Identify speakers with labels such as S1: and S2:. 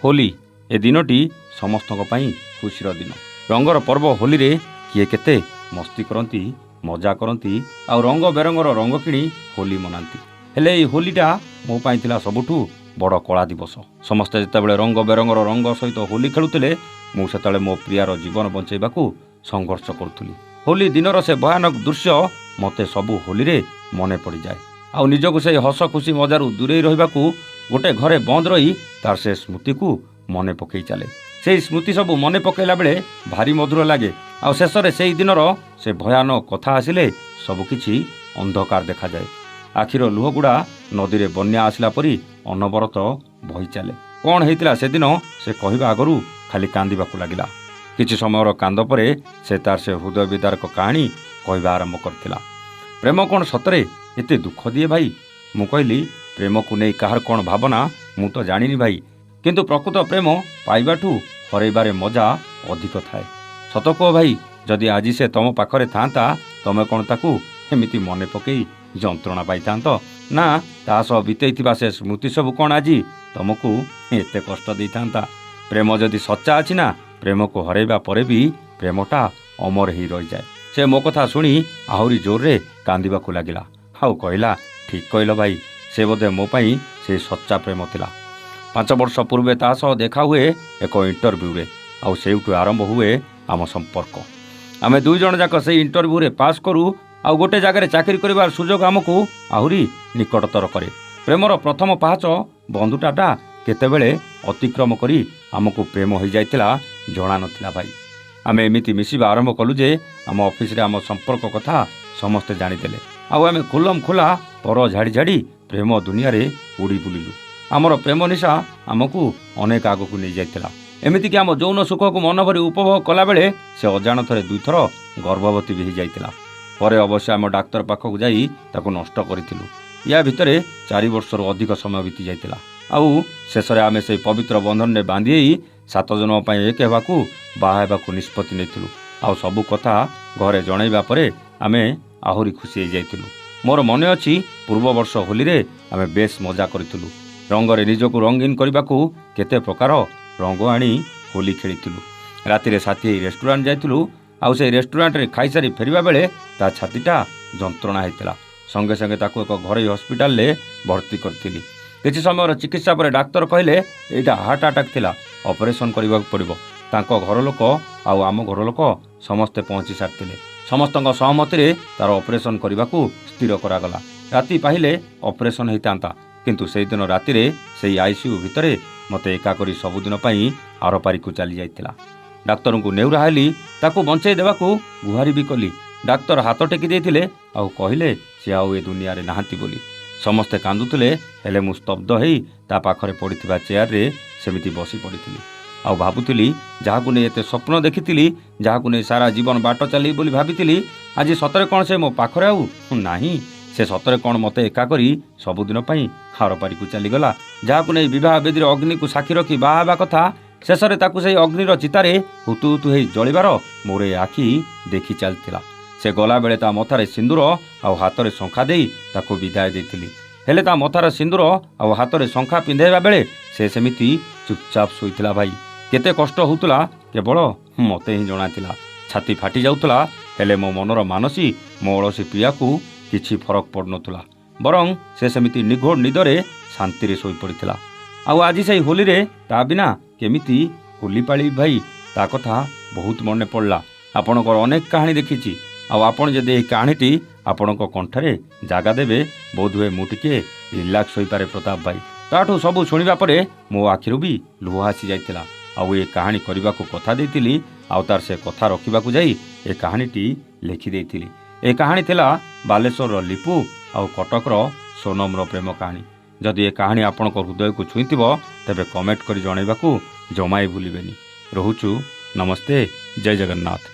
S1: होली ए दिनटी समस्त खुशीर दिन रंगर पर्व होली रे किए केते मस्ती करती मजा करती आ रंग बेरंगर रंग किणी होली मनाती। हेले ये होलीटा मो पाई थिला सबुठु बड़ कला दिवस। समस्ते जितेबाला रंग बेरंगर रंग सहित होली खेलुते मुझे मो प्रियार जीवन बंचाइबाकू संघर्ष करुली। होली दिनर से भयानक दृश्य मते सबू होली रे मने पड़ जाए। आ निजक से हस खुशी मजार दूरे रहिबाकू गोटे घरे बंद रही तार से स्मृति को मने पकई चले। से स्मृति सबू मने पकईला बेले भारी मधुर लगे। आ शेष में से दिनर से भयानक कथा आसिले सबकिछि अंधकार देखा जाए। आखिर लुहगुड़ा नदी रे बन्या आसला परी अनवरत बही चले। कौन होता से दिन से कहवा आगरू खाली कांदिबाकू लगिला। किछि समयर कांद परे से तार से हृदय विदारक कहानी कहवा आरंभ करथिला। प्रेम कौन सतरे एते दुख दिए भाई? मु कहली प्रेम को नहीं कहार कौन भावना मु तो जानिनी भाई, किंतु प्रकृत प्रेम पाइबाठू हरैबारे मजा अधिक थाए। सत कह भाई, जदि आज से तुम पाखरे थांता तमे कौन ताकू एमिति मने पकई जंत्रणा पाई ना ता सह बीतैथिबा से स्मृति सब कौन आज तुमको एते कष्ट दे था? प्रेम जदि सच्चा अछि ना, प्रेम को हरैबा परे भी प्रेमटा अमर ही रही जाए। से मो कथा शुणी आहुरी जोर रे कांदिबाकू लागिला। हाउ कहला ठीक कहल भाई, से बोधे मो पाई से सच्चा प्रेम थिला। 5 वर्ष पूर्वे ता सह देखा हुए एक इंटरव्यू रे। आउ सेउठु आरंभ हुए आम संपर्क। आमे दुई जण जाक से इंटरव्यू रे पास करू आउ गोटे जगह चाकरी करिवार सुजोग आमको आहुरी निकटतर करे। प्रेमर प्रथम पाहाच बंधुटाटा केतेबेले अतिक्रम करी आमको प्रेम हो जाइतिला जणा नथिला भाई। आमे एमिति मिसिबा आरंभ कलु जे आम ऑफिस रे आम संपर्क कथा समस्ते जानिदेले। आउ आमे खुलम खुला पर झाड़ी झाड़ी प्रेम दुनिया रे उड़ी बुलिलु। आमर प्रेम निशा आमको अनेक आगकू नहीं जाइतिला। एमिति कि आम जौन सुख को मन भरी उपभोग कला बेले से अजाण थरे 2 थर गर्भवती भी जाइतिला। परे अवश्य आम डाक्तर पाखक जाई ताको नष्ट करिथिलु। या भितरे 4 वर्षर अधिक समय बीती जाइतिला। आउ शेष में आमे से पवित्र बंधन रे बांधी 7 जन्म पई एक हेबाकू बाहा हेबाकू निष्पत्ति नेथिलु। आउ सबु कथा घरे जणाइबा परे आमे आहुरी खुशी हो जाइतिलु। मोर मने अछि पूर्व वर्ष होली रे आमे बेस मजा करिथिलु। रंगरे निजको रंगीन करबाकू केते प्रकार रंग आनी होली खेलिथिलु। राति रे साथी रेस्टोरेंट जाइथिलु। आउ से रेस्टोरेंट रे खाई सारी फेरिबा बेले ता छातीटा जंत्रणा हेतिला। संगे संगे ताको एक घरे हॉस्पिटल ले भर्ती करथिली। किछि समय चिकित्सा पर डाक्तर कहले एटा हार्ट अटैक थिला, ऑपरेशन करबा पड़िबो। तांको घर लोक आउ आम घर लोक समस्ते पहुंची सारथिले। समस्तଙ୍କ सहमति रे तार ऑपरेशन करबाकू स्थिर करागला। राति पाहिले ऑपरेशन हेतांता, किंतु से दिन राति रे सेई आईसीयू भितरे मते एका करी सबुदिन पई आरपारी को चली जाइतिला। डाक्तर को नेउरा हेली ताकू बंचाई देबाकू गुहारी भी कली। डाक्तर हाथ टेकी देथिले आउ कहिले से आउ ए दुनिया रे नाहांती बोली। समस्ते कांदुथिले, हेले मु स्तब्ध हेई ता पाखरे पड़िथिबा चेयर रे सेमिति बसी पड़िथिली। आउ भाबुथिली जहाकू नै एते स्वप्न देखिथिली, जहाकू नै सारा जीवन बाट चली बोली भाबिथिली, आज सतरे कोन से मो पाखरे आउ नाही। से सतरे कोन मते एका करी सबुदिन पई हारपारी को चली गला। जहाकू नै विवाह बेदीर अग्नि को साक्षी रखी बाहाबा कथा, शेषरे ताकू से अग्निर चितारे हुतु हुतु हेई जलिबार मोरे आखि देखि चलतिला। से गला बेले ता मथारे सिंदूर आउ हातरे शंखा देई ताकू विदाय देथिली। हेले ता मथारे सिंदूर आउ हातरे शंखा पिंधाइबा बेले से सेमिति चुपचाप सोइतिला भाई। केते कष्ट होउतला केवल मते ही जणातिला। छाती फाटी जाउतला, हेले मो मनर मानसी मो अलसी प्रियाकू किछि फरक पड़नतुला। बरं से सेमिति निघोड़ निदरे शांति रे सोई पड़िथिला। आउ आज से होली रे ता बिना केमिति होली पाली भाई ता कथा बहुत मने पड़ला। आपणकर अनेक कहानी देखिछि। आउ आपण जदि एही कहानीटी आपणक कंठरे जागा देबे बोध हुए मु टिके रिलैक्स होई पारे प्रताप भाई। ताठू सबू शुणिबा परे मो आखिरु भी लुह आसी जाइतिला। आउ ए कहानी करबाकू कथा देइतिली, आउ तार से कथा रखिबाकू जाई ए कहानीटी लिखि देइतिली। ए कहानी थिला बालेश्वर लिपु आउ कटकर सोनमर प्रेम कहानी। जदि ए कहानी आपणक हृदय को छुईथिबो तेबे कमेंट करी जणाइबाकू जमाई भूलिबेनी। रहुचु, नमस्ते, जय जगन्नाथ।